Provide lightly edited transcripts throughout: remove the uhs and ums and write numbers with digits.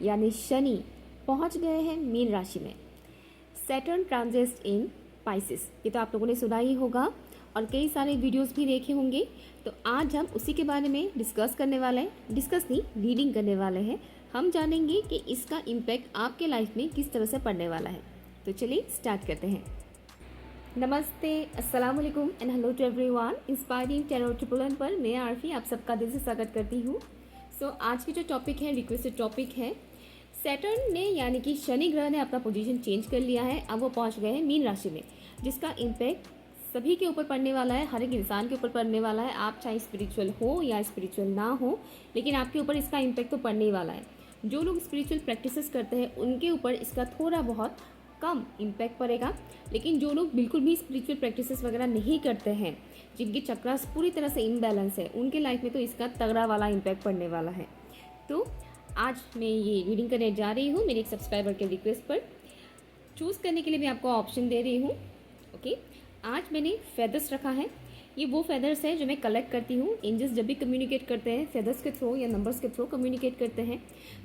यानी शनि पहुंच गए हैं मीन राशि में। सैटर्न ट्रांजिट इन पाइसिस, ये तो आप लोगों ने सुना ही होगा और कई सारे वीडियोस भी देखे होंगे। तो आज हम उसी के बारे में डिस्कस करने वाले हैं, डिस्कस नहीं रीडिंग करने वाले हैं। हम जानेंगे कि इसका इम्पैक्ट आपके लाइफ में किस तरह से पड़ने वाला है। तो चलिए स्टार्ट करते हैं। नमस्ते, अस्सलाम वालेकुम and hello to everyone. Inspiring tarot triple one पर मैं आरफी आप सबका दिल से स्वागत करती हूँ। आज की जो टॉपिक है, रिक्वेस्टेड टॉपिक है, सैटर्न ने यानी कि शनि ग्रह ने अपना पोजीशन चेंज कर लिया है। अब वो पहुँच गए हैं मीन राशि में, जिसका इम्पैक्ट सभी के ऊपर पड़ने वाला है, हर एक इंसान के ऊपर पड़ने वाला है। आप चाहे स्पिरिचुअल हो या स्पिरिचुअल ना हो, लेकिन आपके ऊपर इसका इम्पैक्ट तो पड़ने ही वाला है। जो लोग स्पिरिचुअल प्रैक्टिसेस करते हैं उनके ऊपर इसका थोड़ा बहुत कम इम्पैक्ट पड़ेगा, लेकिन जो लोग बिल्कुल भी स्पिरिचुअल प्रैक्टिसेस वगैरह नहीं करते हैं, जिनके चक्रास पूरी तरह से इम्बैलेंस है, उनके लाइफ में तो इसका तगड़ा वाला इम्पैक्ट पड़ने वाला है। तो आज मैं ये रीडिंग करने जा रही हूँ मेरे एक सब्सक्राइबर के रिक्वेस्ट पर। चूज़ करने के लिए मैं आपको ऑप्शन दे रही हूँ। ओके, आज मैंने फेदर्स रखा है। ये वो फेदर्स है जो मैं कलेक्ट करती हूँ। एंजल्स जब भी कम्युनिकेट करते हैं फेदर्स के थ्रू या नंबर्स के थ्रू कम्युनिकेट करते हैं,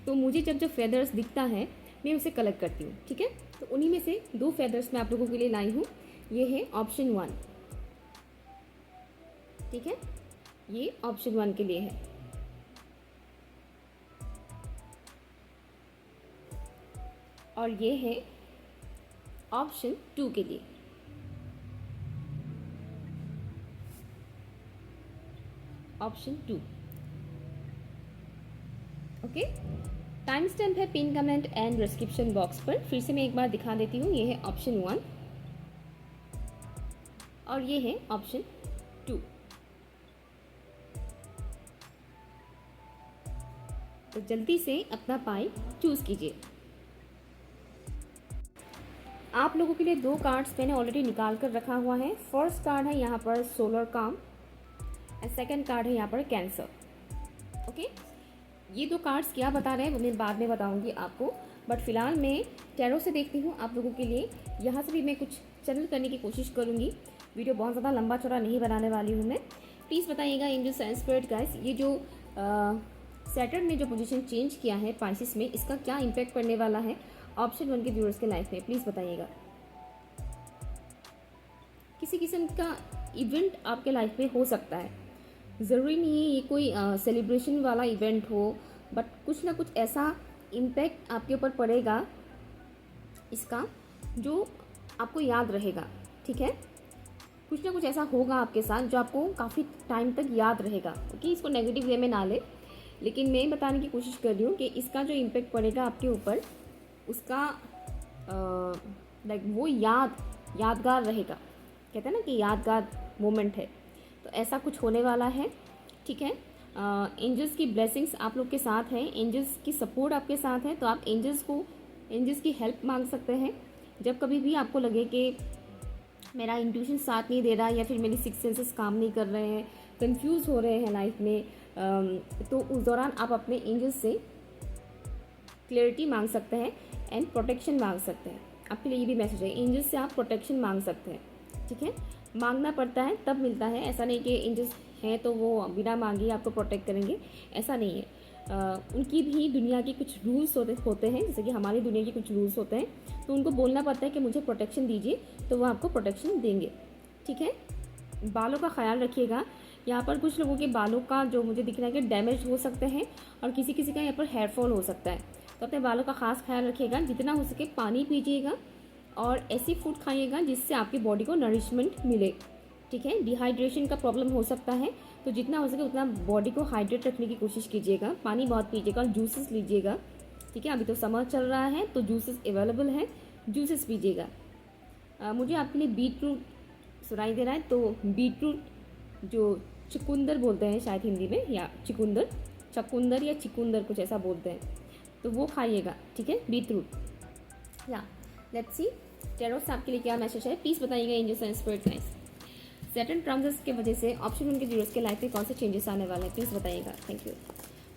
तो मुझे जब जब फेदर्स दिखता है मैं उसे कलेक्ट करती हूँ। ठीक है, तो उन्हीं में से 2 फेदर्स मैं आप लोगों के लिए लाई हूँ। ये है ऑप्शन 1। ठीक है, ये ऑप्शन 1 के लिए है। और ये है ऑप्शन 2 के लिए। ऑप्शन 2। ओके, टाइम स्टैम्प है pin comment and description box पर। फिर से मैं एक बार दिखा देती हूँ। ये है ऑप्शन 1 और ये है ऑप्शन 2। तो जल्दी से अपना पाई चूज कीजिए। आप लोगों के लिए 2 कार्ड्स मैंने ऑलरेडी निकाल कर रखा हुआ है। फर्स्ट कार्ड है यहाँ पर सोलर काम एंड सेकंड कार्ड है यहाँ पर कैंसर। ओके, ये 2 कार्ड्स क्या बता रहे हैं वो मैं बाद में बताऊंगी आपको, बट फिलहाल मैं टैरो से देखती हूँ आप लोगों के लिए। यहाँ से भी मैं कुछ चैनल करने की कोशिश करूँगी। वीडियो बहुत ज़्यादा लंबा चौड़ा नहीं बनाने वाली हूँ मैं। प्लीज़ बताइएगा एंजल्स एंड स्पिरिट गाइस, ये जो सैटर्न ने जो पोजीशन चेंज किया है पाइसिस में, इसका क्या इम्पैक्ट पड़ने वाला है ऑप्शन 1 के व्यूअर्स के लाइफ में, प्लीज़ बताइएगा। किसी किस्म का इवेंट आपके लाइफ में हो सकता है, ज़रूरी नहीं है ये कोई सेलिब्रेशन वाला इवेंट हो, बट कुछ ना कुछ ऐसा इम्पैक्ट आपके ऊपर पड़ेगा इसका जो आपको याद रहेगा। ठीक है, कुछ ना कुछ ऐसा होगा आपके साथ जो आपको काफ़ी टाइम तक याद रहेगा। ओके, इसको नेगेटिव वे में ना ले, लेकिन मैं बताने की कोशिश कर रही हूँ कि इसका जो इम्पैक्ट पड़ेगा आपके ऊपर, उसका लाइक वो यादगार रहेगा। कहते हैं ना कि यादगार मोमेंट है, तो ऐसा कुछ होने वाला है। ठीक है, एंजल्स की ब्लेसिंग्स आप लोग के साथ हैं, एंजल्स की सपोर्ट आपके साथ है, तो आप एंजल्स की हेल्प मांग सकते हैं। जब कभी भी आपको लगे कि मेरा इंट्यूशन साथ नहीं दे रहा या फिर मेरी 6 सेंसेस काम नहीं कर रहे हैं, कंफ्यूज हो रहे हैं लाइफ में, तो उस दौरान आप अपने एंजल्स से क्लैरिटी मांग सकते हैं एंड प्रोटेक्शन मांग सकते हैं। आपके लिए ये भी मैसेज है, एंजल्स से आप प्रोटेक्शन मांग सकते हैं। ठीक है, मांगना पड़ता है तब मिलता है, ऐसा नहीं कि एंजल्स हैं तो वो बिना मांगे आपको प्रोटेक्ट करेंगे, ऐसा नहीं है। उनकी भी दुनिया के कुछ रूल्स होते हैं, जैसे कि हमारी दुनिया के कुछ रूल्स होते हैं, तो उनको बोलना पड़ता है कि मुझे प्रोटेक्शन दीजिए, तो वो आपको प्रोटेक्शन देंगे। ठीक है, बालों का ख्याल रखिएगा। यहाँ पर कुछ लोगों के बालों का जो मुझे दिख रहा है कि डैमेज हो सकते हैं और किसी किसी का यहाँ पर हेयर फॉल हो सकता है, तो अपने बालों का खास ख्याल रखिएगा। जितना हो सके पानी पीजिएगा और ऐसी फूड खाइएगा जिससे आपकी बॉडी को नरिशमेंट मिले। ठीक है, डिहाइड्रेशन का प्रॉब्लम हो सकता है, तो जितना हो सके उतना बॉडी को हाइड्रेट रखने की कोशिश कीजिएगा। पानी बहुत पीजिएगा और जूसेस लीजिएगा। ठीक है, अभी तो समर चल रहा है तो जूसेस अवेलेबल है, जूसेस पीजिएगा। मुझे आपके लिए बीटरूट सुनाई दे रहा है, तो बीटरूट जो चुकंदर बोलते हैं शायद हिंदी में, या चकुंदर या चिकुंदर कुछ ऐसा बोलते हैं, तो वो खाइएगा। ठीक है, बीटरूट। या लेट्स सी टैरो से आपके लिए क्या मैसेज है, प्लीज़ बताइएगा angels and spirits guys. Saturn transit की वजह से ऑप्शन 1 के व्यूअर्स के लाइफ में कौन से चेंजेस आने वाले हैं, प्लीज़ बताइएगा। Thank you.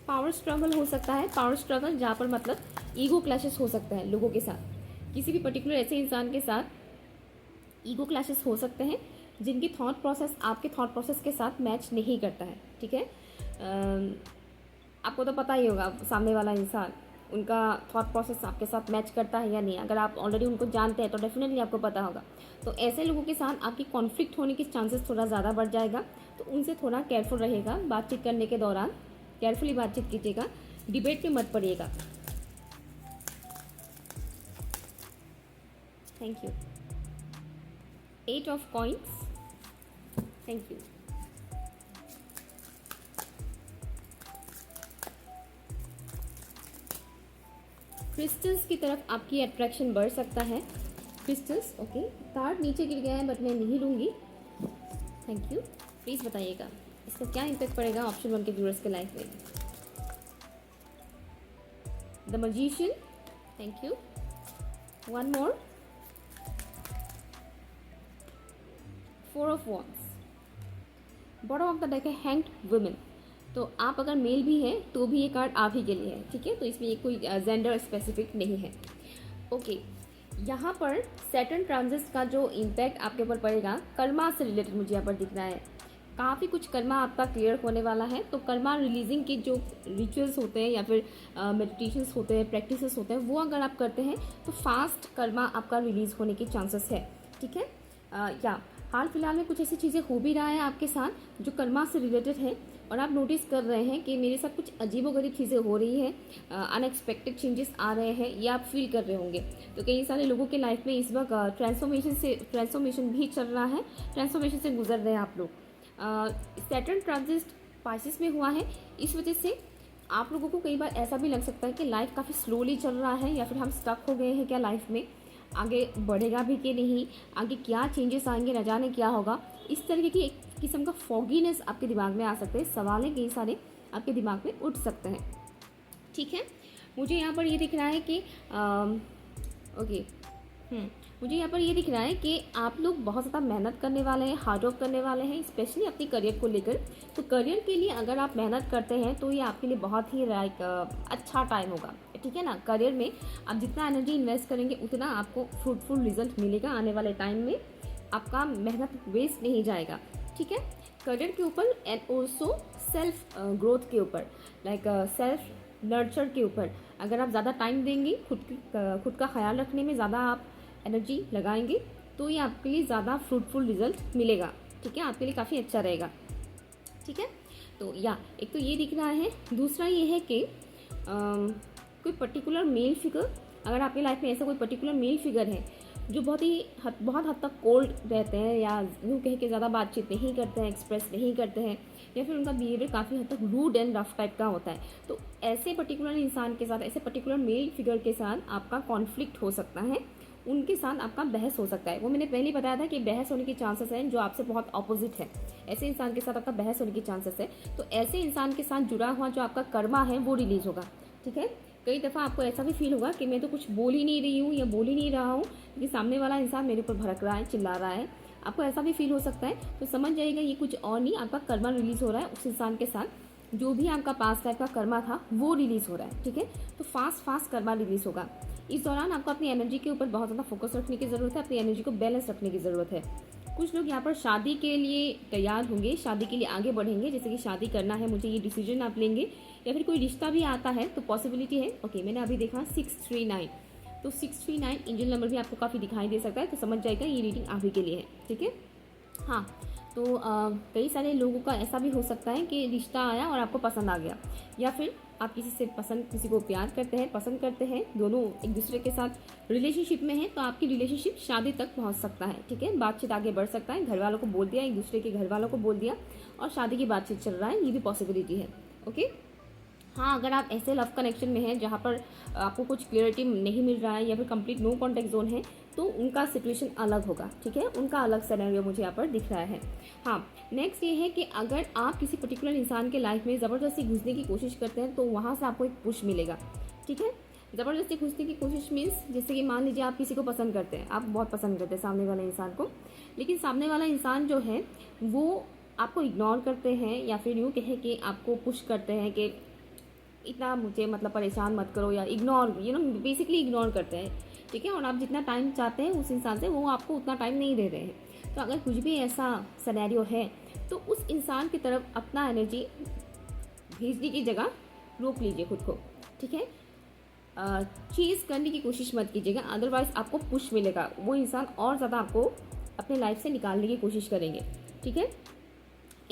पावर स्ट्रगल हो सकता है, पावर स्ट्रगल जहाँ पर मतलब ईगो क्लैशेस हो सकता है लोगों के साथ, किसी भी पर्टिकुलर ऐसे इंसान के साथ ईगो क्लैशेस हो सकते हैं जिनकी थॉट प्रोसेस आपके थॉट प्रोसेस के साथ मैच नहीं करता है। ठीक है, आपको तो पता ही होगा सामने वाला इंसान उनका थॉट प्रोसेस आपके साथ मैच करता है या नहीं। अगर आप ऑलरेडी उनको जानते हैं तो डेफिनेटली आपको पता होगा। तो ऐसे लोगों के साथ आपकी कॉन्फ्लिक्ट होने के चांसेस थोड़ा ज़्यादा बढ़ जाएगा, तो उनसे थोड़ा केयरफुल रहेगा। बातचीत करने के दौरान केयरफुली बातचीत कीजिएगा, डिबेट में मत पड़िएगा। Thank you. 8 of coins, thank you. Crystals की तरफ आपकी अट्रैक्शन बढ़ सकता है। क्रिस्टल्स, ओके, कार्ड नीचे गिर गया है बट मैं नहीं लूँगी। Thank you. प्लीज़ बताइएगा इसका क्या इम्पैक्ट पड़ेगा ऑप्शन 1 के व्यूअर्स के लाइफ में। The magician, thank you. One more, 4 of wands. Bottom of the deck है हैंग्ड वुमेन। तो आप अगर मेल भी हैं तो भी ये कार्ड आप ही के लिए है, ठीक है। तो इसमें ये कोई जेंडर स्पेसिफिक नहीं है। ओके, यहाँ पर सैटर्न ट्रांजिट का जो इम्पैक्ट आपके ऊपर पड़ेगा, कर्मा से रिलेटेड मुझे यहाँ पर दिख रहा है। काफ़ी कुछ कर्मा आपका क्लियर होने वाला है। तो कर्मा रिलीजिंग के जो रिचुअल्स होते हैं या फिर मेडिटेशंस होते हैं, प्रैक्टिसेस होते हैं, वो अगर आप करते हैं तो फास्ट कर्मा आपका रिलीज होने की चांसेस है, ठीक है। या हाल फिलहाल में कुछ ऐसी चीज़ें हो भी रहा है आपके साथ जो कर्मा से रिलेटेड है, और आप नोटिस कर रहे हैं कि मेरे साथ कुछ अजीबोगरीब चीज़ें हो रही हैं, अनएक्सपेक्टेड चेंजेस आ रहे हैं, ये आप फील कर रहे होंगे। तो कई सारे लोगों के लाइफ में इस वक्त ट्रांसफॉर्मेशन भी चल रहा है, ट्रांसफॉर्मेशन से गुजर रहे हैं आप लोग। सैटर्न ट्रांजिट पाइसेस में हुआ है, इस वजह से आप लोगों को कई बार ऐसा भी लग सकता है कि लाइफ काफ़ी स्लोली चल रहा है, या फिर हम स्टक हो गए हैं क्या लाइफ में, आगे बढ़ेगा भी कि नहीं, आगे क्या चेंजेस आएंगे, न जाने क्या होगा। इस तरीके की एक किस्म का फॉगीनेस आपके दिमाग में आ सकते हैं, सवाल कई सारे आपके दिमाग में उठ सकते हैं, ठीक है। मुझे यहाँ पर ये दिख रहा है कि ओके, मुझे यहाँ पर ये दिख रहा है कि आप लोग बहुत ज़्यादा मेहनत करने वाले हैं, हार्ड वर्क करने वाले हैं, स्पेशली अपनी करियर को लेकर। तो करियर के लिए अगर आप मेहनत करते हैं तो ये आपके लिए बहुत ही अच्छा टाइम होगा, ठीक है ना। करियर में आप जितना एनर्जी इन्वेस्ट करेंगे उतना आपको फ्रूटफुल रिजल्ट मिलेगा आने वाले टाइम में, आपका मेहनत वेस्ट नहीं जाएगा, ठीक है। करियर के ऊपर एंड ऑल्सो सेल्फ ग्रोथ के ऊपर, लाइक सेल्फ नर्चर के ऊपर अगर आप ज़्यादा टाइम देंगे, खुद का ख्याल रखने में ज़्यादा आप एनर्जी लगाएंगे, तो ये आपके लिए ज़्यादा फ्रूटफुल रिजल्ट मिलेगा, ठीक है, आपके लिए काफ़ी अच्छा रहेगा, ठीक है। तो या एक तो ये दिख रहा है, दूसरा ये है कि कोई पर्टिकुलर मेल फिगर, अगर आपकी लाइफ में ऐसा कोई पर्टिकुलर मेल फिगर है जो बहुत हद तक कोल्ड रहते हैं, या यूँ कह के ज़्यादा बातचीत नहीं करते हैं, एक्सप्रेस नहीं करते हैं, या फिर उनका बिहेवियर काफ़ी हद तक रूड एंड रफ टाइप का होता है, तो ऐसे पर्टिकुलर इंसान के साथ, ऐसे पर्टिकुलर मेल फिगर के साथ आपका कॉन्फ्लिक्ट हो सकता है, उनके साथ आपका बहस हो सकता है। वो मैंने पहले बताया था कि बहस होने की चांसेस हैं जो आपसे बहुत अपोजिट है, ऐसे इंसान के साथ आपका बहस होने की चांसेस है। तो ऐसे इंसान के साथ जुड़ा हुआ जो आपका कर्मा है वो रिलीज होगा, ठीक है। कई दफ़ा आपको ऐसा भी फील होगा कि मैं तो कुछ बोल ही नहीं रही हूँ या बोल ही नहीं रहा हूँ, कि सामने वाला इंसान मेरे ऊपर भड़क रहा है, चिल्ला रहा है, आपको ऐसा भी फील हो सकता है। तो समझ जाइएगा ये कुछ और नहीं, आपका कर्मा रिलीज हो रहा है उस इंसान के साथ, जो भी आपका पास्ट लाइफ का कर्मा था वो रिलीज हो रहा है, ठीक है। तो फास्ट कर्मा रिलीज होगा। इस दौरान आपको अपनी एनर्जी के ऊपर बहुत ज़्यादा फोकस रखने की ज़रूरत है, अपनी एनर्जी को बैलेंस रखने की ज़रूरत है। कुछ लोग यहाँ पर शादी के लिए तैयार होंगे, शादी के लिए आगे बढ़ेंगे, जैसे कि शादी करना है मुझे, ये डिसीजन आप लेंगे, या फिर कोई रिश्ता भी आता है तो पॉसिबिलिटी है। ओके, मैंने अभी देखा 639, तो 639 इंजन नंबर भी आपको काफ़ी दिखाई दे सकता है, तो समझ जाएगा ये रीडिंग आप ही के लिए है, ठीक है। हाँ, तो कई सारे लोगों का ऐसा भी हो सकता है कि रिश्ता आया और आपको पसंद आ गया, या फिर आप किसी को प्यार करते हैं, पसंद करते हैं, दोनों एक दूसरे के साथ रिलेशनशिप में हैं, तो आपकी रिलेशनशिप शादी तक पहुंच सकता है, ठीक है। बातचीत आगे बढ़ सकता है, घर वालों को बोल दिया, एक दूसरे के घर वालों को बोल दिया और शादी की बातचीत चल रहा है, ये भी पॉसिबिलिटी है, ओके। हाँ, अगर आप ऐसे लव कनेक्शन में हैं जहाँ पर आपको कुछ क्लियरिटी नहीं मिल रहा है या फिर कंप्लीट नो कॉन्टेक्ट जोन है, तो उनका सिचुएशन अलग होगा, ठीक है, उनका अलग सिनेरियो मुझे यहाँ पर दिख रहा है। हाँ, नेक्स्ट ये है कि अगर आप किसी पर्टिकुलर इंसान के लाइफ में ज़बरदस्ती घुसने की कोशिश करते हैं तो वहाँ से आपको एक पुश मिलेगा, ठीक है। ज़बरदस्ती घुसने की कोशिश मीन्स, जैसे कि मान लीजिए आप किसी को पसंद करते हैं, आप बहुत पसंद करते हैं सामने वाले इंसान को, लेकिन सामने वाला इंसान जो है वो आपको इग्नोर करते हैं, या फिर यूँ कहें कि आपको पुश करते हैं कि इतना मुझे मतलब परेशान मत करो, या इग्नोर बेसिकली इग्नोर करते हैं, ठीक है। और आप जितना टाइम चाहते हैं उस इंसान से, वो आपको उतना टाइम नहीं दे रहे हैं। तो अगर कुछ भी ऐसा सिनेरियो है तो उस इंसान की तरफ अपना एनर्जी भेजने की जगह रोक लीजिए खुद को, ठीक है। चीज़ करने की कोशिश मत कीजिएगा, अदरवाइज़ आपको पुश मिलेगा, वो इंसान और ज़्यादा आपको अपने लाइफ से निकालने की कोशिश करेंगे। ठीक है,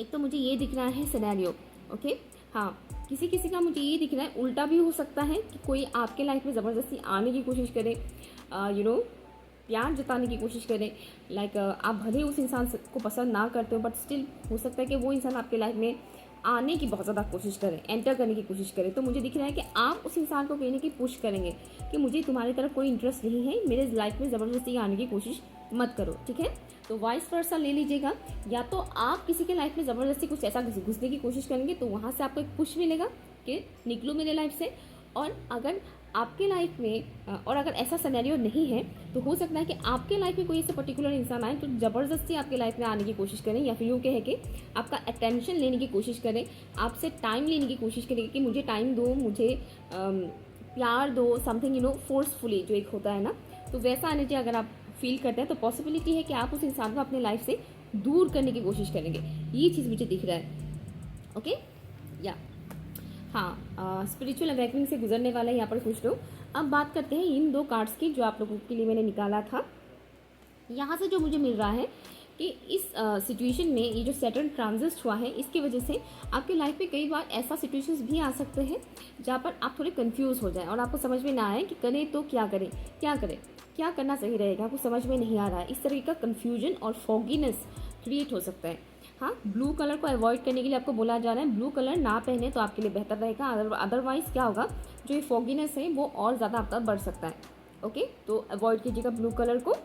एक तो मुझे ये दिख रहा है सिनेरियो। ओके, हाँ, किसी किसी का मुझे ये दिख रहा है उल्टा भी हो सकता है कि कोई आपके लाइफ में ज़बरदस्ती आने की कोशिश करे, प्यार जताने की कोशिश करे। लाइक आप भले उस इंसान को पसंद ना करते हो, बट स्टिल हो सकता है कि वो इंसान आपके लाइफ में आने की बहुत ज़्यादा कोशिश करें, एंटर करने की कोशिश करें। तो मुझे दिख रहा है कि आप उस इंसान को कहीं ना कहीं पुश करेंगे कि मुझे तुम्हारी तरफ कोई इंटरेस्ट नहीं है, मेरे लाइफ में ज़बरदस्ती आने की कोशिश मत करो। ठीक है, तो वाइस वर्सा ले लीजिएगा। या तो आप किसी के लाइफ में ज़बरदस्ती कुछ ऐसा घुसने की कोशिश करेंगे तो वहाँ से आपको एक पुश मिलेगा कि निकलो मेरे लाइफ से। और अगर आपके लाइफ में और अगर ऐसा सिनेरियो नहीं है तो हो सकता है कि आपके लाइफ में कोई ऐसा पर्टिकुलर इंसान आए तो ज़बरदस्ती आपके लाइफ में आने की कोशिश करें, या फिर यूँ कहे कि आपका अटेंशन लेने की कोशिश करें, आपसे टाइम लेने की कोशिश करें कि मुझे टाइम दो, मुझे प्यार दो, समथिंग फोर्सफुली जो एक होता है ना, तो वैसा एनर्जी अगर आप फील करते हैं तो पॉसिबिलिटी है कि आप उस इंसान को अपने लाइफ से दूर करने की कोशिश करेंगे। ये चीज़ मुझे दिख रहा है। ओके, या हाँ, स्पिरिचुअल अवेकनिंग से गुजरने वाला है यहाँ पर कुछ लोग। अब बात करते हैं इन 2 कार्ड्स की जो आप लोगों के लिए मैंने निकाला था। यहाँ से जो मुझे मिल रहा है कि इस सिचुएशन में ये जो सैटर्न ट्रांजिट हुआ है इसकी वजह से आपके लाइफ में कई बार ऐसा सिचुएशंस भी आ सकते हैं जहाँ पर आप थोड़े कंफ्यूज हो जाएं और आपको समझ में ना आए कि करें तो क्या करें, क्या करना सही रहेगा, आपको समझ में नहीं आ रहा है। इस तरह का कन्फ्यूजन और फॉगीनेस क्रिएट हो सकता है। हाँ, ब्लू कलर को अवॉइड करने के लिए आपको बोला जा रहा है ब्लू कलर ना पहने तो आपके लिए बेहतर रहेगा। अदरवाइज़ क्या होगा, जो ये फॉगीनेस है वो और ज़्यादा आपका बढ़ सकता है। ओके, तो अवॉइड कीजिएगा ब्लू कलर को।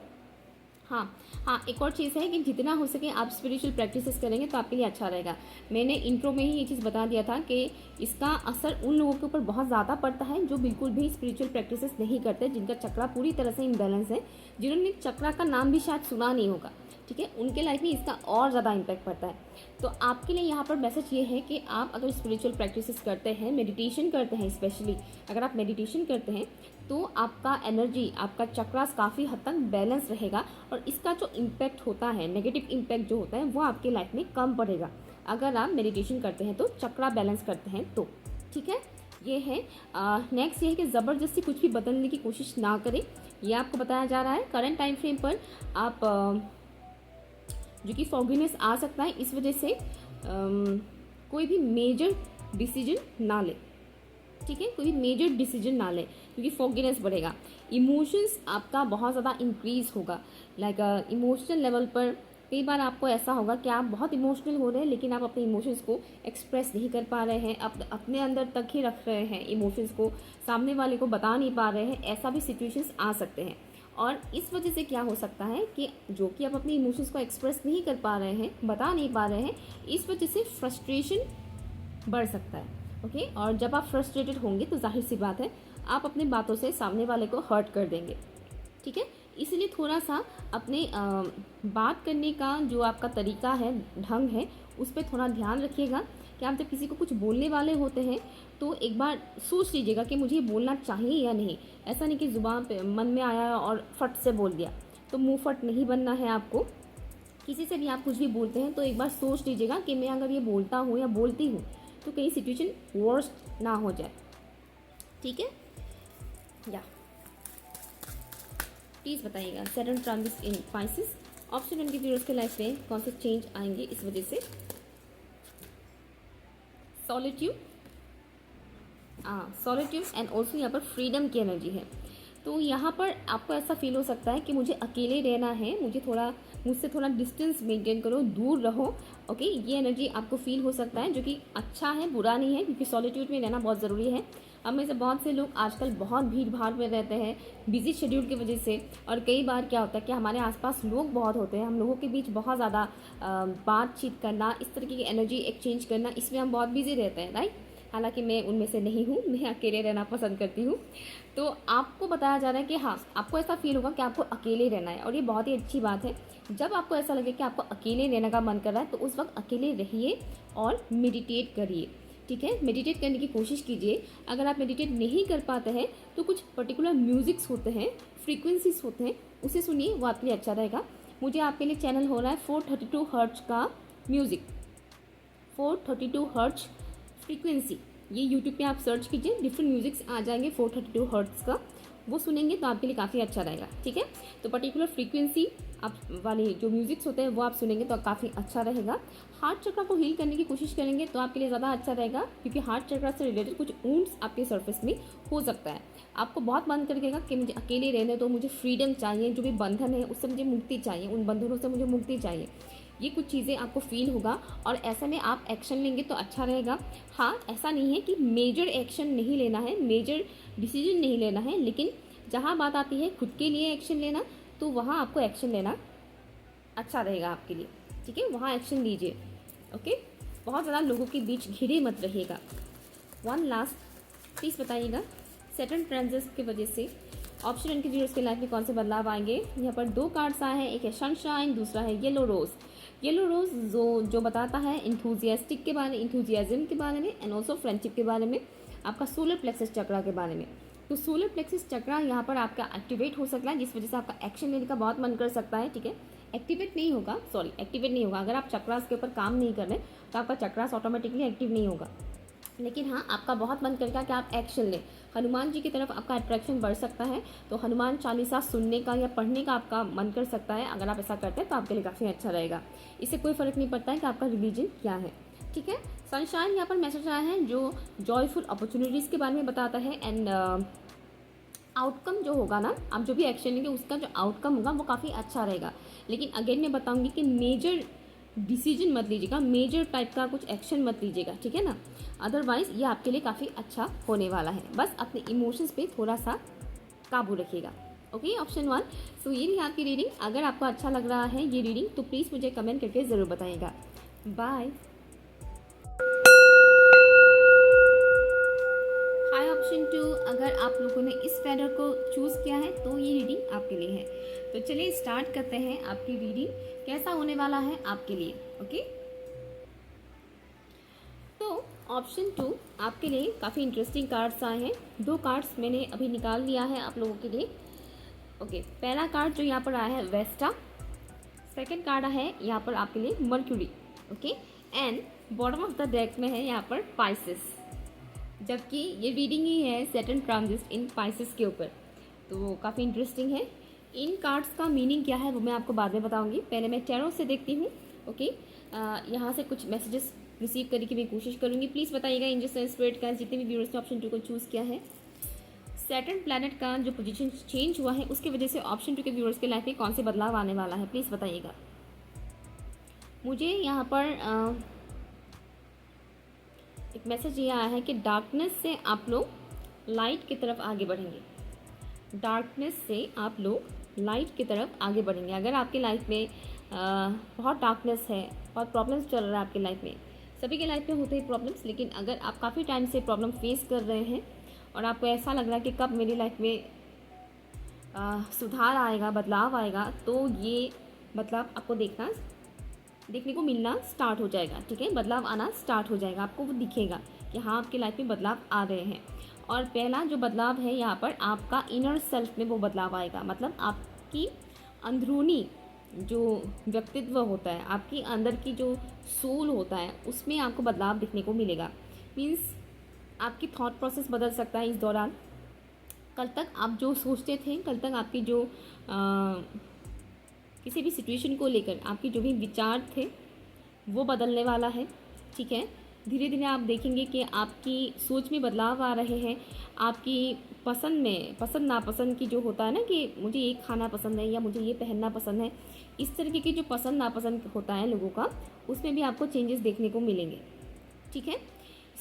हाँ, एक और चीज़ है कि जितना हो सके आप स्पिरिचुअल प्रैक्टिसेस करेंगे तो आपके लिए अच्छा रहेगा। मैंने इंट्रो में ही ये चीज़ बता दिया था कि इसका असर उन लोगों के ऊपर बहुत ज़्यादा पड़ता है जो बिल्कुल भी स्पिरिचुअल प्रैक्टिसेस नहीं करते, जिनका चक्रा पूरी तरह से इम्बैलेंस है, जिन्होंने चक्रा का नाम भी शायद सुना नहीं होगा। ठीक है, उनके लाइफ में इसका और ज़्यादा इम्पैक्ट पड़ता है। तो आपके लिए यहाँ पर मैसेज ये है कि आप अगर स्पिरिचुअल प्रैक्टिसेस करते हैं, मेडिटेशन करते हैं, स्पेशली अगर आप मेडिटेशन करते हैं तो आपका एनर्जी, आपका चक्रास काफ़ी हद तक बैलेंस रहेगा और इसका जो इम्पैक्ट होता है, नेगेटिव इम्पैक्ट जो होता है वो आपके लाइफ में कम पड़ेगा अगर आप मेडिटेशन करते हैं तो, चक्रा बैलेंस करते हैं तो। ठीक है, ये है। नेक्स्ट ये है कि ज़बरदस्ती कुछ भी बदलने की कोशिश ना करें, ये आपको बताया जा रहा है। करंट टाइम फ्रेम पर आप जो कि फॉगीनेस आ सकता है, इस वजह से कोई भी मेजर डिसीजन ना ले। ठीक है, कोई भी मेजर डिसीजन ना ले क्योंकि फॉगीनेस बढ़ेगा। इमोशंस आपका बहुत ज़्यादा इंक्रीज होगा। लाइक इमोशनल लेवल पर कई बार आपको ऐसा होगा कि आप बहुत इमोशनल हो रहे हैं लेकिन आप अपने इमोशंस को एक्सप्रेस नहीं कर पा रहे हैं, आप अपने अंदर तक ही रख रहे हैं इमोशंस को, सामने वाले को बता नहीं पा रहे हैं। ऐसा भी सिचुएशंस आ सकते हैं और इस वजह से क्या हो सकता है कि जो कि आप अपने इमोशंस को एक्सप्रेस नहीं कर पा रहे हैं, बता नहीं पा रहे हैं, इस वजह से फ्रस्ट्रेशन बढ़ सकता है। ओके, और जब आप फ्रस्ट्रेटेड होंगे तो जाहिर सी बात है आप अपनी बातों से सामने वाले को हर्ट कर देंगे। ठीक है, इसलिए थोड़ा सा अपने बात करने का जो आपका तरीका है, ढंग है, उस पर थोड़ा ध्यान रखिएगा कि आप जब किसी को कुछ बोलने वाले होते हैं तो एक बार सोच लीजिएगा कि मुझे बोलना चाहिए या नहीं। ऐसा नहीं कि ज़ुबान पे मन में आया और फट से बोल दिया, तो मुंह फट नहीं बनना है आपको। किसी से भी आप कुछ भी बोलते हैं तो एक बार सोच लीजिएगा कि मैं अगर ये बोलता हूँ या बोलती हूँ तो कहीं सिचुएशन वर्स्ट ना हो जाए। ठीक है, या प्लीज़ बताइएगा sudden transit in Pisces, option 1 के व्यूअर्स के लाइफ में कौन से चेंज आएंगे इस वजह से। सॉलिट्यूड, सॉलिट्यूड एंड ऑल्सो यहाँ पर फ्रीडम की एनर्जी है। तो यहाँ पर आपको ऐसा फील हो सकता है कि मुझे अकेले रहना है, मुझसे थोड़ा डिस्टेंस मेंटेन करो, दूर रहो। ओके, ये एनर्जी आपको फील हो सकता है जो कि अच्छा है, बुरा नहीं है, क्योंकि सॉलिट्यूड में रहना बहुत ज़रूरी है। अब में से बहुत से लोग आजकल बहुत भीड़ भाड़ में रहते हैं बिजी शेड्यूल की वजह से, और कई बार क्या होता है कि हमारे आसपास लोग बहुत होते हैं, हम लोगों के बीच बहुत ज़्यादा बातचीत करना, इस तरीके की एनर्जी एक्सचेंज करना, इसमें हम बहुत बिजी रहते हैं, राइट। हालांकि मैं उनमें से नहीं हूँ, मैं अकेले रहना पसंद करती हूँ। तो आपको बताया जा रहा है कि हाँ, आपको ऐसा फील होगा कि आपको अकेले रहना है, और ये बहुत ही अच्छी बात है। जब आपको ऐसा लगे कि आपको अकेले रहने का मन कर रहा है तो उस वक्त अकेले रहिए और मेडिटेट करिए। ठीक है, मेडिटेट करने की कोशिश कीजिए। अगर आप मेडिटेट नहीं कर पाते हैं तो कुछ पर्टिकुलर म्यूजिक्स होते हैं, फ्रीक्वेंसीज होते हैं, उसे सुनिए, वो आपके लिए अच्छा रहेगा। मुझे आपके लिए चैनल हो रहा है 432 हर्ट्ज का म्यूज़िक, 432 हर्ट्ज फ्रीक्वेंसी, ये यूट्यूब पे आप सर्च कीजिए, डिफरेंट म्यूजिक्स आ जाएंगे 432 हर्ट्ज़ का, वो सुनेंगे तो आपके लिए काफ़ी अच्छा रहेगा। ठीक है, तो पर्टिकुलर फ्रीक्वेंसी आप वाले जो म्यूजिक्स होते हैं वो आप सुनेंगे तो काफ़ी अच्छा रहेगा। हार्ट चक्र को हील करने की कोशिश करेंगे तो आपके लिए ज़्यादा अच्छा रहेगा, क्योंकि हार्ट चक्र से रिलेटेड कुछ वुंड्स आपके सरफेस में हो सकता है। आपको बहुत मन करेगा कि मुझे अकेले रहने दो, मुझे फ्रीडम चाहिए, जो भी बंधन है उससे मुझे मुक्ति चाहिए, उन बंधनों से मुझे मुक्ति चाहिए, ये कुछ चीज़ें आपको फील होगा और ऐसे में आप एक्शन लेंगे तो अच्छा रहेगा। हाँ, ऐसा नहीं है कि मेजर एक्शन नहीं लेना है, मेजर डिसीजन नहीं लेना है, लेकिन जहाँ बात आती है खुद के लिए एक्शन लेना, तो वहाँ आपको एक्शन लेना अच्छा रहेगा आपके लिए। ठीक है, वहाँ एक्शन लीजिए। ओके, बहुत ज़्यादा लोगों के बीच घिरे मत रहिएगा। वन लास्ट प्लीज़ बताइएगा, सैटर्न ट्रांजिट की वजह से ऑप्शन इनके व्यूअर्स के लाइफ में कौन से बदलाव आएंगे। यहाँ पर 2 कार्ड्स आए हैं, एक है सनशाइन, दूसरा है येलो रोज़। येलो रोज़ जो बताता है इंथुजियास्टिक के बारे में, इंथुजियाज्म के बारे में, एंड ऑल्सो फ्रेंडशिप के बारे में, आपका सोलर प्लेक्सस चक्रा के बारे में। तो सोलर प्लेक्सस चक्रा यहाँ पर आपका एक्टिवेट हो सकता है, जिस वजह से आपका एक्शन लेने का बहुत मन कर सकता है। ठीक है, एक्टिवेट नहीं होगा। अगर आप चक्रास के ऊपर काम नहीं कर रहे तो आपका चक्रास ऑटोमेटिकली एक्टिव नहीं होगा, लेकिन हाँ, आपका बहुत मन करेगा कि आप एक्शन लें। हनुमान जी की तरफ आपका अट्रैक्शन बढ़ सकता है, तो हनुमान चालीसा सुनने का या पढ़ने का आपका मन कर सकता है। अगर आप ऐसा करते हैं तो आपके लिए काफ़ी अच्छा रहेगा। इससे कोई फ़र्क नहीं पड़ता है कि आपका रिलीजन क्या है। ठीक है, सनशाइन यहाँ पर मैसेज आया है जो जॉयफुल अपॉर्चुनिटीज़ के बारे में बताता है, एंड आउटकम जो होगा ना, आप जो भी एक्शन लेंगे उसका जो आउटकम होगा वो काफ़ी अच्छा रहेगा। लेकिन अगेन मैं बताऊंगी कि मेजर डिसीजन मत लीजिएगा, मेजर टाइप का कुछ एक्शन मत लीजिएगा। ठीक है ना, अदरवाइज़ ये आपके लिए काफ़ी अच्छा होने वाला है। बस अपने इमोशंस पे थोड़ा सा काबू रखिएगा। Okay, option 1। सो ये रही आपकी रीडिंग। अगर आपको अच्छा लग रहा है ये रीडिंग तो प्लीज़ मुझे कमेंट करके ज़रूर बताइएगा। बाय। हाय ऑप्शन 2, अगर आप लोगों ने इस फेडर को चूज़ किया है तो ये रीडिंग आपके लिए है। तो चलिए स्टार्ट करते हैं आपकी रीडिंग कैसा होने वाला है आपके लिए। ओके, तो ऑप्शन 2 आपके लिए काफ़ी इंटरेस्टिंग कार्ड्स आए हैं। 2 कार्ड्स मैंने अभी निकाल लिया है आप लोगों के लिए। ओके, पहला कार्ड जो यहाँ पर आया है वेस्टा, सेकंड कार्ड है यहाँ पर आपके लिए mercury. Okay, and bottom of the deck में है यहाँ पर पाइसेस, जबकि ये रीडिंग ही है सैटर्न ट्रांजिट इन पाइसेस के ऊपर, तो काफ़ी इंटरेस्टिंग है। इन कार्ड्स का मीनिंग क्या है वो मैं आपको बाद में बताऊंगी, पहले मैं टैरो से देखती हूँ। ओके, यहाँ से कुछ मैसेजेस रिसीव करने की मैं कोशिश करूँगी। प्लीज़ बताइएगा एंजल्स एंड स्पिरिट का जितने भी व्यूअर्स ने ऑप्शन 2 को चूज़ किया है, सैटर्न प्लैनेट का जो पोजीशन चेंज हुआ है उसकी वजह से ऑप्शन 2 के व्यूअर्स के लाइफ में कौन से बदलाव आने वाला है, प्लीज़ बताइएगा। मुझे यहाँ पर एक मैसेज ये आया है कि डार्कनेस से आप लोग लाइट की तरफ आगे बढ़ेंगे। डार्कनेस से आप लोग लाइट की तरफ आगे बढ़ेंगे। अगर आपकी लाइफ में बहुत डार्कनेस है, बहुत प्रॉब्लम्स चल रहा है आपकी लाइफ में, सभी के लाइफ में होते हैं प्रॉब्लम्स, लेकिन अगर आप काफ़ी टाइम से प्रॉब्लम फेस कर रहे हैं और आपको ऐसा लग रहा है कि कब मेरी लाइफ में सुधार आएगा, बदलाव आएगा, तो ये बदलाव आपको देखने को मिलना स्टार्ट हो जाएगा। ठीक है, बदलाव आना स्टार्ट हो जाएगा, आपको वो दिखेगा कि हाँ आपकी लाइफ में बदलाव आ रहे हैं। और पहला जो बदलाव है यहाँ पर आपका इनर सेल्फ में वो बदलाव आएगा, मतलब आपकी अंदरूनी जो व्यक्तित्व होता है, आपकी अंदर की जो सोल होता है, उसमें आपको बदलाव दिखने को मिलेगा। मीन्स आपकी थॉट प्रोसेस बदल सकता है इस दौरान। कल तक आप जो सोचते थे, कल तक आपकी जो किसी भी सिचुएशन को लेकर आपके जो भी विचार थे वो बदलने वाला है। ठीक है, धीरे धीरे आप देखेंगे कि आपकी सोच में बदलाव आ रहे हैं। आपकी पसंद नापसंद की जो होता है ना कि मुझे ये खाना पसंद है या मुझे ये पहनना पसंद है, इस तरीके की जो पसंद नापसंद होता है लोगों का, उसमें भी आपको चेंजेस देखने को मिलेंगे। ठीक है,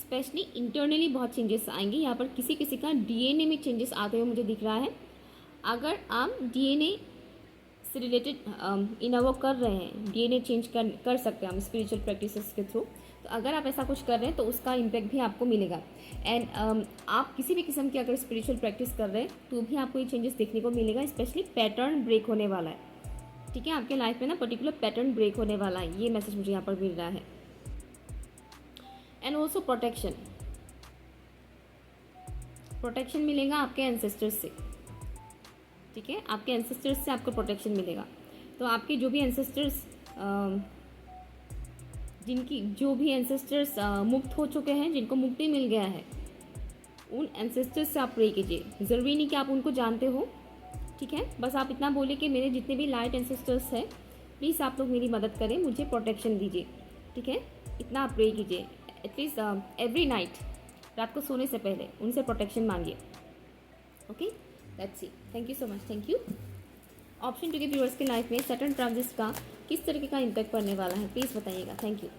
स्पेशली इंटरनली बहुत चेंजेस आएंगे। यहाँ पर किसी किसी का डीएनए में चेंजेस आते हुए मुझे दिख रहा है। अगर आप डीएनए से रिलेटेड इनोवो कर रहे हैं, डीएनए चेंज कर सकते हैं हम स्पिरिचुअल प्रैक्टिसेस के थ्रू, तो अगर आप ऐसा कुछ कर रहे हैं तो उसका इम्पैक्ट भी आपको मिलेगा। एंड आप किसी भी किस्म की अगर स्पिरिचुअल प्रैक्टिस कर रहे हैं तो भी आपको ये चेंजेस देखने को मिलेगा। स्पेशली पैटर्न ब्रेक होने वाला है। ठीक है, आपके लाइफ में ना पर्टिकुलर पैटर्न ब्रेक होने वाला है, ये मैसेज मुझे यहाँ पर मिल रहा है। एंड ऑल्सो प्रोटेक्शन मिलेगा आपके एंसेस्टर्स से। ठीक है, आपके एंसेस्टर्स से आपको प्रोटेक्शन मिलेगा। तो आपके जो भी एंसेस्टर्स जिनकी जो भी एंसेस्टर्स मुक्त हो चुके हैं, जिनको मुक्ति मिल गया है, उन एंसेस्टर्स से आप प्रे कीजिए। ज़रूरी नहीं कि आप उनको जानते हो, ठीक है। बस आप इतना बोलिए कि मेरे जितने भी लाइट एंसेस्टर्स हैं, प्लीज़ आप लोग मेरी मदद करें, मुझे प्रोटेक्शन दीजिए, ठीक है। इतना आप प्रे कीजिए एटलीस्ट एवरी नाइट, रात को सोने से पहले उनसे प्रोटेक्शन मांगिए। Okay, let's see. Thank you so much, thank you. Option 2 के व्यूअर्स के लाइफ में सैटर्न ट्रांजिट का किस तरीके का इम्पैक्ट पड़ने वाला है, प्लीज़ बताइएगा। Thank you.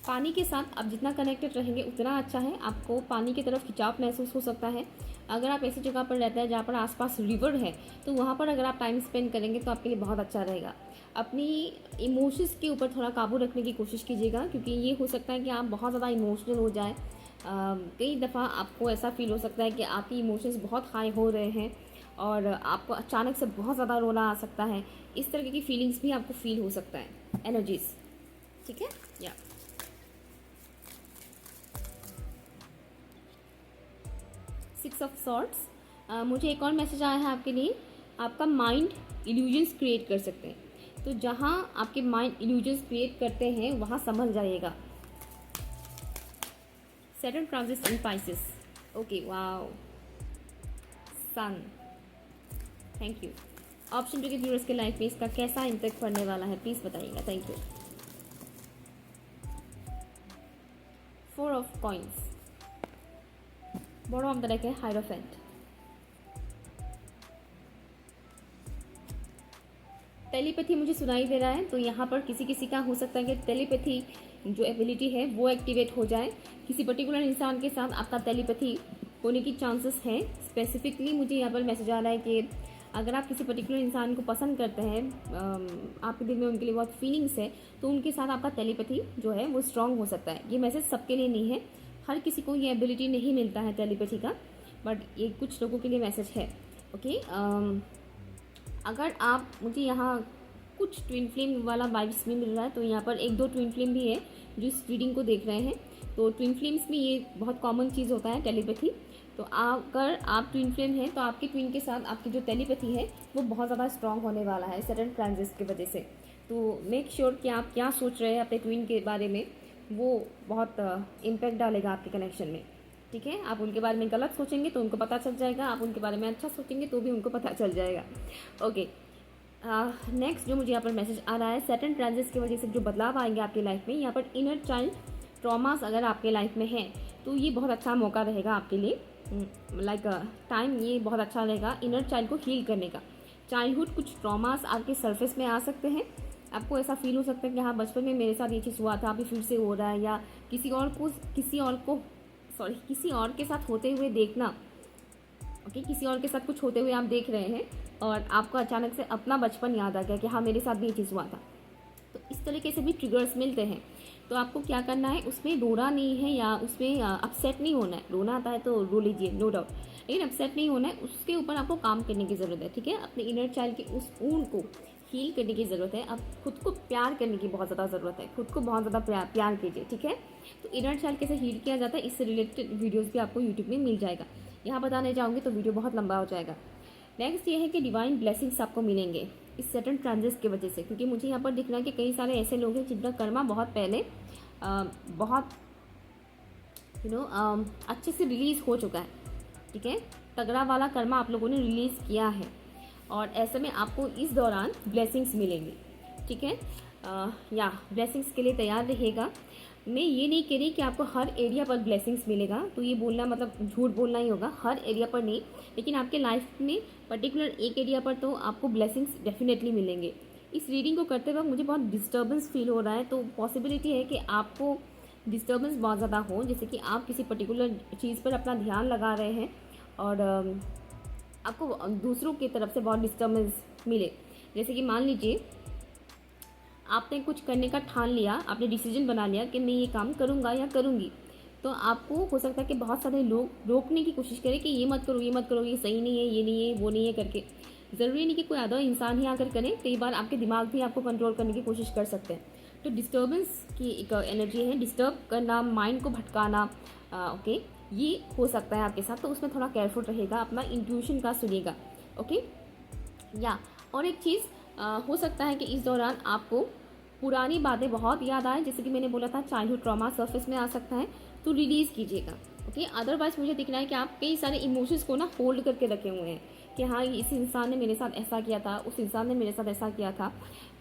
पानी के साथ आप जितना कनेक्टेड रहेंगे उतना अच्छा है। आपको पानी की तरफ खिंचाव महसूस हो सकता है। अगर आप ऐसी जगह पर रहते हैं जहाँ पर आसपास रिवर है, तो वहाँ पर अगर आप टाइम स्पेंड करेंगे तो आपके लिए बहुत अच्छा रहेगा। अपनी इमोशंस के ऊपर थोड़ा काबू रखने की कोशिश कीजिएगा, क्योंकि ये हो सकता है कि आप बहुत ज़्यादा इमोशनल हो जाए। कई दफ़ा आपको ऐसा फील हो सकता है कि आपकी इमोशंस बहुत हाई हो रहे हैं और आपको अचानक से बहुत ज़्यादा रोना आ सकता है। इस तरह की फीलिंग्स भी आपको फील हो सकता है, एनर्जीज, ठीक है। या 6 ऑफ सॉर्ट्स। मुझे एक और मैसेज आया है आपके लिए। आपका माइंड इल्यूजन्स क्रिएट कर सकते हैं, तो जहाँ आपके माइंड इल्यूजन्स क्रिएट करते हैं वहाँ समझ जाइएगा। Saturn transit in Pisces. Okay, wow, sun, thank you. Option 2 के व्यूअर्स के लाइफ में इसका कैसा इम्पैक्ट पड़ने वाला है, प्लीज़ बताइएगा। Thank you. 4 of coins, bottom of the deck है हायरोफेंट। टेलीपैथी मुझे सुनाई दे रहा है, तो यहाँ पर किसी किसी का हो सकता है कि टेलीपैथी जो एबिलिटी है वो एक्टिवेट हो जाए। किसी पर्टिकुलर इंसान के साथ आपका टेलीपैथी होने की चांसेस हैं। स्पेसिफिकली मुझे यहाँ पर मैसेज आ रहा है कि अगर आप किसी पर्टिकुलर इंसान को पसंद करते हैं, आपके दिल में उनके लिए बहुत फीलिंग्स है, तो उनके साथ आपका टेलीपैथी जो है वो स्ट्रांग हो सकता है। ये मैसेज सबके लिए नहीं है, हर किसी को ये एबिलिटी नहीं मिलता है टेलीपैथी का, बट ये कुछ लोगों के लिए मैसेज है। ओके, अगर आप, मुझे यहाँ कुछ ट्विन फ्लेम वाला वाइब्स भी मिल रहा है, तो यहाँ पर 1-2 ट्विन फ्लेम भी है जो इस रीडिंग को देख रहे हैं। तो ट्विन फ्लेम्स में ये बहुत कॉमन चीज़ होता है टेलीपैथी। तो अगर आप ट्विन फ्लेम हैं तो आपके ट्विन के साथ आपकी जो टेलीपैथी है वो बहुत ज़्यादा स्ट्रांग होने वाला है सैटर्न ट्रांजिट की वजह से। तो मेक श्योर कि आप क्या सोच रहे हैं अपने ट्विन के बारे में, वो बहुत इम्पैक्ट डालेगा आपके कनेक्शन में, ठीक है। आप उनके बारे में गलत सोचेंगे तो उनको पता चल जाएगा, आप उनके बारे में अच्छा सोचेंगे तो भी उनको पता चल जाएगा। ओके, नेक्स्ट जो मुझे यहाँ पर मैसेज आ रहा है, सैटर्न ट्रांजिट की वजह से जो बदलाव आएंगे आपकी लाइफ में, यहाँ पर इनर चाइल्ड ट्रॉमास अगर आपके लाइफ में हैं तो ये बहुत अच्छा मौका रहेगा आपके लिए। लाइक टाइम ये बहुत अच्छा रहेगा इनर चाइल्ड को हील करने का। चाइल्डहुड कुछ ट्रॉमास आपके सरफेस में आ सकते हैं। आपको ऐसा फील हो सकता है कि हाँ, बचपन में मेरे साथ ये चीज़ हुआ था, अभी फिर से हो रहा है, या किसी और के साथ होते हुए देखना। ओके, किसी और के साथ कुछ होते हुए आप देख रहे हैं और आपको अचानक से अपना बचपन याद आ गया कि हाँ, मेरे साथ भी ये चीज़ हुआ था। तो इस तरीके से भी ट्रिगर्स मिलते हैं। तो आपको क्या करना है, उसमें रोना नहीं है या उसमें अपसेट नहीं होना है। रोना आता है तो रो लीजिए, नो डाउट, लेकिन अपसेट नहीं होना है। उसके ऊपर आपको काम करने की ज़रूरत है, ठीक है। अपने इनर चाइल्ड की उस ऊन को हील करने की ज़रूरत है। अब खुद को प्यार करने की बहुत ज़्यादा ज़रूरत है। खुद को बहुत ज़्यादा प्यार कीजिए, ठीक है। तो इनर चाइल्ड कैसे हील किया जाता है, इससे रिलेटेड वीडियोज़ भी आपको यूट्यूब में मिल जाएगा। यहाँ बताने जाऊँगी तो वीडियो बहुत लंबा हो जाएगा। नेक्स्ट ये है कि डिवाइन ब्लेसिंग्स आपको मिलेंगे इस सैटर्न ट्रांजिट की वजह से, क्योंकि मुझे यहाँ पर दिख रहा है कि कई सारे ऐसे लोग हैं जिनका कर्मा बहुत पहले बहुत अच्छे से रिलीज़ हो चुका है, ठीक है। तगड़ा वाला कर्मा आप लोगों ने रिलीज़ किया है और ऐसे में आपको इस दौरान ब्लेसिंग्स मिलेंगी, ठीक है। या ब्लेसिंग्स के लिए तैयार रहिएगा। मैं ये नहीं कह रही कि आपको हर एरिया पर ब्लेसिंग्स मिलेगा, तो ये बोलना मतलब झूठ बोलना ही होगा, हर एरिया पर नहीं, लेकिन आपके लाइफ में पर्टिकुलर एक एरिया पर तो आपको ब्लेसिंग्स डेफिनेटली मिलेंगे। इस रीडिंग को करते वक्त मुझे बहुत डिस्टर्बेंस फील हो रहा है, तो पॉसिबिलिटी है कि आपको डिस्टर्बेंस बहुत ज़्यादा हो, जैसे कि आप किसी पर्टिकुलर चीज़ पर अपना ध्यान लगा रहे हैं और आपको दूसरों की तरफ से बहुत डिस्टर्बेंस मिले। जैसे कि मान लीजिए आपने कुछ करने का ठान लिया, आपने डिसीजन बना लिया कि मैं ये काम करूँगा या करूँगी, तो आपको हो सकता है कि बहुत सारे लोग रोकने की कोशिश करें कि ये मत करो, ये मत करो, ये सही नहीं है, ये नहीं है, वो नहीं है करके। ज़रूरी नहीं कि कोई अदर इंसान ही आकर करें, कई बार आपके दिमाग भी आपको कंट्रोल करने की कोशिश कर सकते हैं। तो डिस्टर्बेंस की एक एनर्जी है, डिस्टर्ब करना, माइंड को भटकाना, ओके, ये हो सकता है आपके साथ। तो उसमें थोड़ा केयरफुल रहेगा, अपना इंट्यूशन का सुनिएगा, ओके। या और एक चीज़ हो सकता है कि इस दौरान आपको पुरानी बातें बहुत याद आए, जैसे कि मैंने बोला था चाइल्डहुड ट्रॉमा सरफेस में आ सकता है, तो रिलीज़ कीजिएगा। ओके, अदरवाइज मुझे दिख रहा है कि आप कई सारे इमोशंस को ना होल्ड करके रखे हुए हैं कि हाँ इस इंसान ने मेरे साथ ऐसा किया था, उस इंसान ने मेरे साथ ऐसा किया था,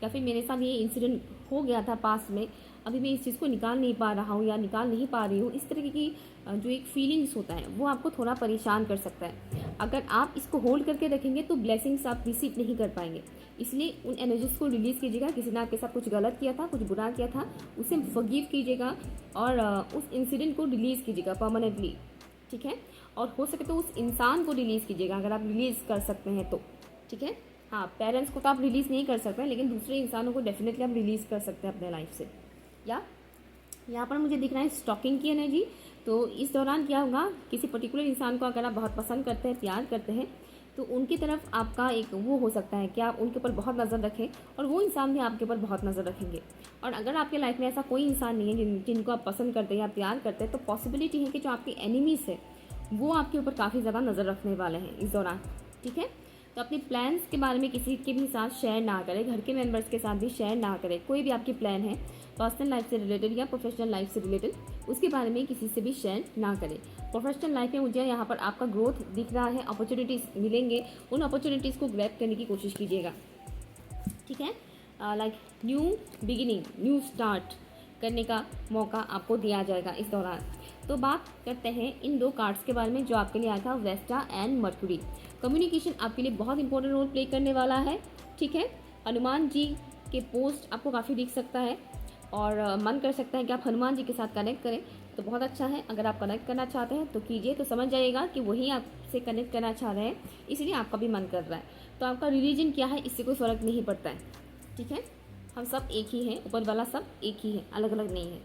या फिर मेरे साथ ये इंसिडेंट हो गया था पास्ट में, अभी मैं इस चीज़ को निकाल नहीं पा रहा हूँ या निकाल नहीं पा रही हूँ। इस तरीके की जो एक फीलिंग्स होता है वो आपको थोड़ा परेशान कर सकता है। अगर आप इसको होल्ड करके रखेंगे तो ब्लेसिंग्स आप रिसीव नहीं कर पाएंगे। इसलिए उन एनर्जीज को रिलीज़ कीजिएगा। किसी ने आपके साथ कुछ गलत किया था, कुछ बुरा किया था, उसे फॉरगिव कीजिएगा और उस इंसिडेंट को रिलीज़ कीजिएगा परमानेंटली, ठीक है। और हो सके तो उस इंसान को रिलीज़ कीजिएगा अगर आप रिलीज़ कर सकते हैं तो, ठीक है। हाँ, पेरेंट्स को तो आप रिलीज़ नहीं कर सकते, लेकिन दूसरे इंसानों को डेफिनेटली आप रिलीज़ कर सकते हैं अपने लाइफ से। या यहाँ पर मुझे दिख रहा है स्टॉकिंग की एनर्जी। तो इस दौरान क्या होगा, किसी पर्टिकुलर इंसान को अगर आप बहुत पसंद करते हैं, प्यार करते हैं, तो उनकी तरफ आपका एक वो हो सकता है कि आप उनके ऊपर बहुत नज़र रखें और वो इंसान भी आपके ऊपर बहुत नज़र रखेंगे। और अगर आपके लाइफ में ऐसा कोई इंसान नहीं है जिनको आप पसंद करते हैं या प्यार करते हैं, तो पॉसिबिलिटी है कि जो आपके एनिमीज़ है वो आपके ऊपर काफ़ी ज़्यादा नज़र रखने वाले हैं इस दौरान, ठीक है। तो अपने प्लान्स के बारे में किसी के भी साथ शेयर ना करें, घर के मेंबर्स के साथ भी शेयर ना करें। कोई भी आपकी प्लान है पर्सनल लाइफ से रिलेटेड या प्रोफेशनल लाइफ से रिलेटेड, उसके बारे में किसी से भी शेयर ना करें। प्रोफेशनल लाइफ में मुझे यहाँ पर आपका ग्रोथ दिख रहा है, अपॉर्चुनिटीज़ मिलेंगे, उन अपॉर्चुनिटीज़ को ग्रैब करने की कोशिश कीजिएगा, ठीक है। Like new beginning, new start करने का मौका आपको दिया जाएगा इस दौरान। तो बात करते हैं इन दो कार्ड्स के बारे में जो आपके लिए आया था, वेस्टा एंड मर्क्यूरी। कम्युनिकेशन आपके लिए बहुत इंपॉर्टेंट रोल प्ले करने वाला है, ठीक है। हनुमान जी के पोस्ट आपको काफ़ी दिख सकता है और मन कर सकता है कि आप हनुमान जी के साथ कनेक्ट करें, तो बहुत अच्छा है। अगर आप कनेक्ट करना चाहते हैं तो कीजिए, तो समझ जाइएगा कि वही आपसे कनेक्ट करना चाह रहे हैं, इसलिए आपका भी मन कर रहा है। तो आपका रिलीजन क्या है इससे कोई फ़र्क नहीं पड़ता है, ठीक है। हम सब एक ही हैं, ऊपर वाला सब एक ही है, अलग अलग नहीं है।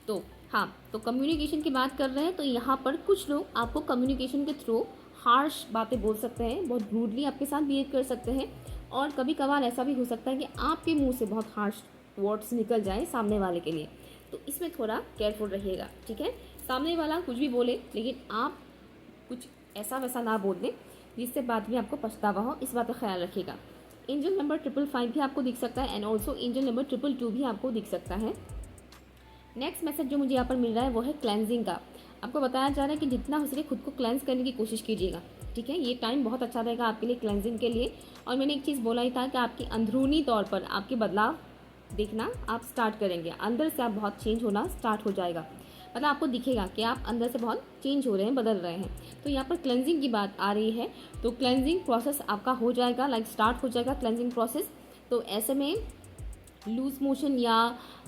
तो हाँ, तो कम्युनिकेशन की बात कर रहे हैं, तो यहाँ पर कुछ लोग आपको कम्युनिकेशन के थ्रू हार्श बातें बोल सकते हैं, बहुत रूडली आपके साथ बिहेव कर सकते हैं, और कभी कभार ऐसा भी हो सकता है कि आपके मुंह से बहुत हार्श वर्ड्स निकल जाए सामने वाले के लिए। तो इसमें थोड़ा केयरफुल रहिएगा, ठीक है। सामने वाला कुछ भी बोले, लेकिन आप कुछ ऐसा वैसा ना बोल दें जिससे बाद में आपको पछतावा हो, इस बात का ख्याल रखिएगा। एंजल नंबर 555 भी आपको दिख सकता है एंड ऑल्सो एंजल नंबर 222 भी आपको दिख सकता है। नेक्स्ट मैसेज जो मुझे यहाँ पर मिल रहा है वो है क्लेंजिंग का। आपको बताया जा रहा है कि जितना हो सके खुद को क्लेंस करने की कोशिश कीजिएगा, ठीक है। ये टाइम बहुत अच्छा रहेगा आपके लिए क्लेंजिंग के लिए। और मैंने एक चीज़ बोला ही था कि आपकी अंदरूनी तौर पर आपके बदलाव देखना आप स्टार्ट करेंगे, अंदर से आप बहुत चेंज होना स्टार्ट हो जाएगा, मतलब आपको दिखेगा कि आप अंदर से बहुत चेंज हो रहे हैं, बदल रहे हैं। तो यहाँ पर क्लेंजिंग की बात आ रही है, तो क्लेंजिंग प्रोसेस आपका हो जाएगा, लाइक स्टार्ट हो जाएगा क्लेंजिंग प्रोसेस। तो ऐसे में लूज मोशन या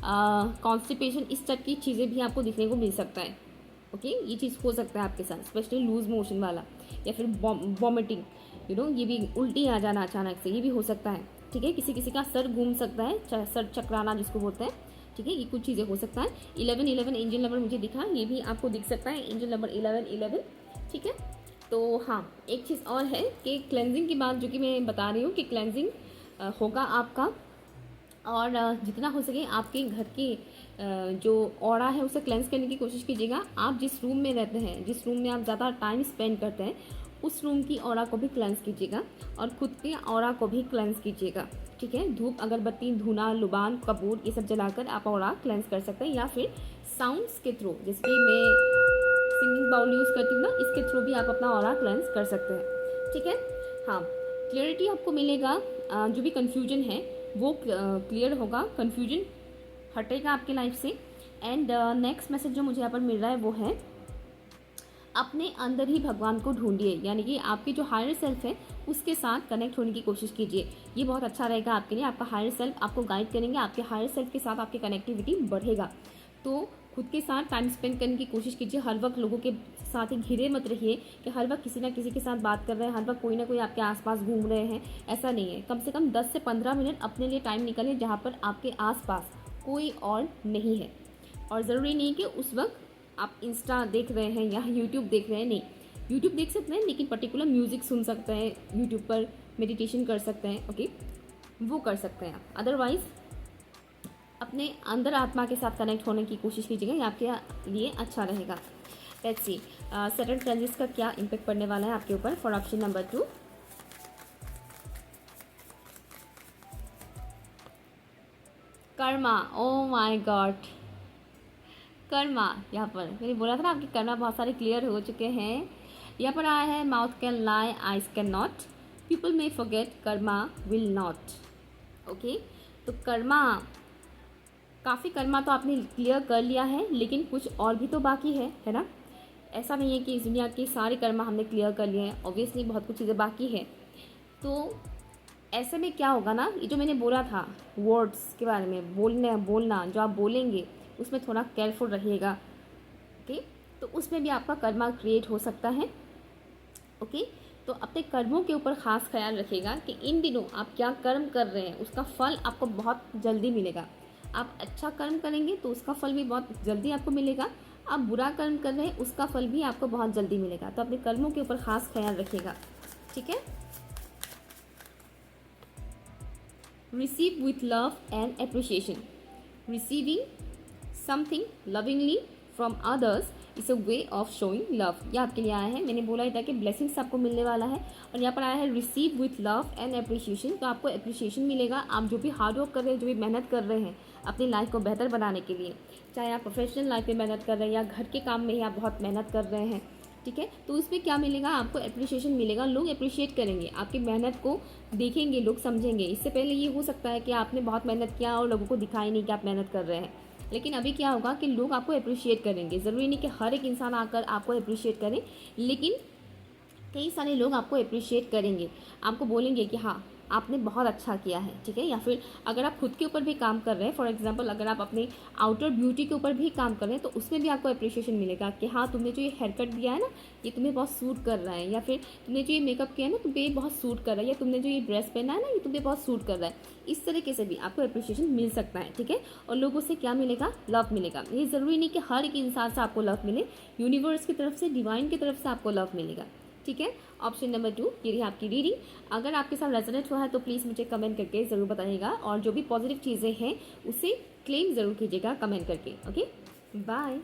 कॉन्स्टिपेशन इस टाइप की चीज़ें भी आपको दिखने को मिल सकता है, ओके। ये चीज़ हो सकता है आपके साथ, स्पेशली लूज मोशन वाला, या फिर वॉमिटिंग, ये भी उल्टी आ जाना अचानक से, ये भी हो सकता है, ठीक है। किसी किसी का सर घूम सकता है, सर चकराना जिसको बोलते हैं, ठीक है। ये कुछ चीज़ें हो सकता है। 11 एंजल नंबर मुझे दिखा, ये भी आपको दिख सकता है, एंजल नंबर 11, ठीक है। तो हाँ, एक चीज़ और है कि क्लेंजिंग की बात जो कि मैं बता रही हूँ कि क्लेंजिंग होगा आपका, और जितना हो सके आपके घर की जो ऑरा है उसे क्लेंस करने की कोशिश कीजिएगा। आप जिस रूम में रहते हैं, जिस रूम में आप ज़्यादा टाइम स्पेंड करते हैं, उस रूम की ऑरा को भी क्लेंस कीजिएगा और खुद के ऑरा को भी क्लेंस कीजिएगा, ठीक है। धूप, अगरबत्ती, धूना, लुबान, कपूर ये सब जलाकर आप ऑरा क्लेंस कर सकते हैं, या फिर साउंड्स के थ्रू, जैसे कि मैं सिंगिंग बाउल यूज़ करती हूँ ना, इसके थ्रू भी आप अपना ऑरा क्लेंस कर सकते हैं, ठीक है। हाँ, क्लियरिटी आपको मिलेगा, जो भी कन्फ्यूजन है वो क्लियर होगा, कन्फ्यूजन हटेगा आपके लाइफ से। एंड नेक्स्ट मैसेज जो मुझे यहाँ पर मिल रहा है वो है अपने अंदर ही भगवान को ढूंढिए, यानी कि आपकी जो हायर सेल्फ है उसके साथ कनेक्ट होने की कोशिश कीजिए। ये बहुत अच्छा रहेगा आपके लिए, आपका हायर सेल्फ आपको गाइड करेंगे, आपके हायर सेल्फ के साथ आपकी कनेक्टिविटी बढ़ेगा। तो खुद के साथ टाइम स्पेंड करने की कोशिश कीजिए, हर वक्त लोगों के साथ ही घिरे मत रहिए कि हर वक्त किसी ना किसी के साथ बात कर रहे हैं, हर वक्त कोई ना कोई आपके आसपास घूम रहे हैं, ऐसा नहीं है। कम से कम 10 से 15 मिनट अपने लिए टाइम निकालिए जहाँ पर आपके आसपास कोई और नहीं है। और ज़रूरी नहीं कि उस वक्त आप इंस्टा देख रहे हैं या यूट्यूब देख रहे हैं, नहीं, यूट्यूब देख सकते हैं लेकिन पर्टिकुलर म्यूज़िक सुन सकते हैं, यूट्यूब पर मेडिटेशन कर सकते हैं, ओके, वो कर सकते हैं आप। अदरवाइज़ अपने अंदर आत्मा के साथ कनेक्ट होने की कोशिश कीजिएगा, ये आपके लिए अच्छा रहेगा। लेट्स सी सडन ट्रांजिट्स का क्या इम्पैक्ट पड़ने वाला है आपके ऊपर for option number 2। Karma, oh my God, Karma. यहाँ पर मैंने बोला था ना आपके कर्मा बहुत सारे क्लियर हो चुके हैं। यहाँ पर आया है mouth can lie, eyes can not, people may forget, Karma will not. Okay, तो कर्मा, काफ़ी कर्मा तो आपने क्लियर कर लिया है, लेकिन कुछ और भी तो बाकी है ना। ऐसा नहीं है कि इस दुनिया के सारे कर्मा हमने क्लियर कर लिए हैं, ऑब्वियसली बहुत कुछ चीज़ें बाकी है। तो ऐसे में क्या होगा ना, ये जो मैंने बोला था वर्ड्स के बारे में, बोलना जो आप बोलेंगे उसमें थोड़ा केयरफुल रहिएगा। ओके, तो उसमें भी आपका कर्मा क्रिएट हो सकता है। ओके, तो अपने कर्मों के ऊपर ख़ास ख्याल रखिएगा कि इन दिनों आप क्या कर्म कर रहे हैं उसका फल आपको बहुत जल्दी मिलेगा। आप अच्छा कर्म करेंगे तो उसका फल भी बहुत जल्दी आपको मिलेगा, आप बुरा कर्म कर रहे हैं उसका फल भी आपको बहुत जल्दी मिलेगा। तो अपने कर्मों के ऊपर ख़ास ख्याल रखिएगा, ठीक है। Receive with love and appreciation, receiving something lovingly from others it's a way of showing love. ये आपके लिए आया है, मैंने बोला था कि ब्लेसिंग्स आपको मिलने वाला है। और यहाँ पर आया है receive with love and appreciation, तो आपको एप्रिसिएशन मिलेगा। आप जो भी हार्ड वर्क कर रहे हैं, जो भी मेहनत कर रहे हैं अपनी लाइफ को बेहतर बनाने के लिए, चाहे आप प्रोफेशनल लाइफ में मेहनत कर रहे हैं या घर के काम में ही आप बहुत मेहनत कर रहे हैं, ठीक है, तो इसमें क्या मिलेगा, आपको एप्रिसिएशन मिलेगा। लोग अप्रिशिएट करेंगे, आपकी मेहनत को देखेंगे, लोग समझेंगे। इससे पहले ये हो सकता है कि आपने बहुत मेहनत किया और लोगों को दिखाई नहीं कि आप मेहनत कर रहे हैं, लेकिन अभी क्या होगा कि लोग आपको अप्रिशिएट करेंगे। ज़रूरी नहीं कि हर एक इंसान आकर आपको अप्रिशिएट करे, लेकिन कई सारे लोग आपको अप्रिशिएट करेंगे, आपको बोलेंगे कि हाँ आपने बहुत अच्छा किया है, ठीक है। या फिर अगर आप खुद के ऊपर भी काम कर रहे हैं, फॉर एग्जांपल अगर आप अपनी आउटर ब्यूटी के ऊपर भी काम कर रहे हैं, तो उसमें भी आपको अप्रिशिएशन मिलेगा कि हाँ तुमने जो ये हेयर कट दिया है ना, ये तुम्हें बहुत सूट कर रहा है, या फिर तुमने जो ये मेकअप किया है ना, तुम्हें ये बहुत सूट कर रहा है, या तुमने जो ये ड्रेस पहना है ना, ये तुम्हें बहुत सूट कर रहा है। इस तरीके से भी आपको अप्रिशिएशन मिल सकता है, ठीक है। और लोगों से क्या मिलेगा, लव मिलेगा। ये ज़रूरी नहीं कि हर एक इंसान से आपको लव मिले, यूनिवर्स की तरफ से, डिवाइन की तरफ से आपको लव मिलेगा, ठीक है। ऑप्शन नंबर 2 ये रही आपकी रीडिंग। अगर आपके साथ रेजोनेट हुआ है तो प्लीज़ मुझे कमेंट करके ज़रूर बताइएगा, और जो भी पॉजिटिव चीज़ें हैं उसे क्लेम ज़रूर कीजिएगा कमेंट करके। Okay, bye.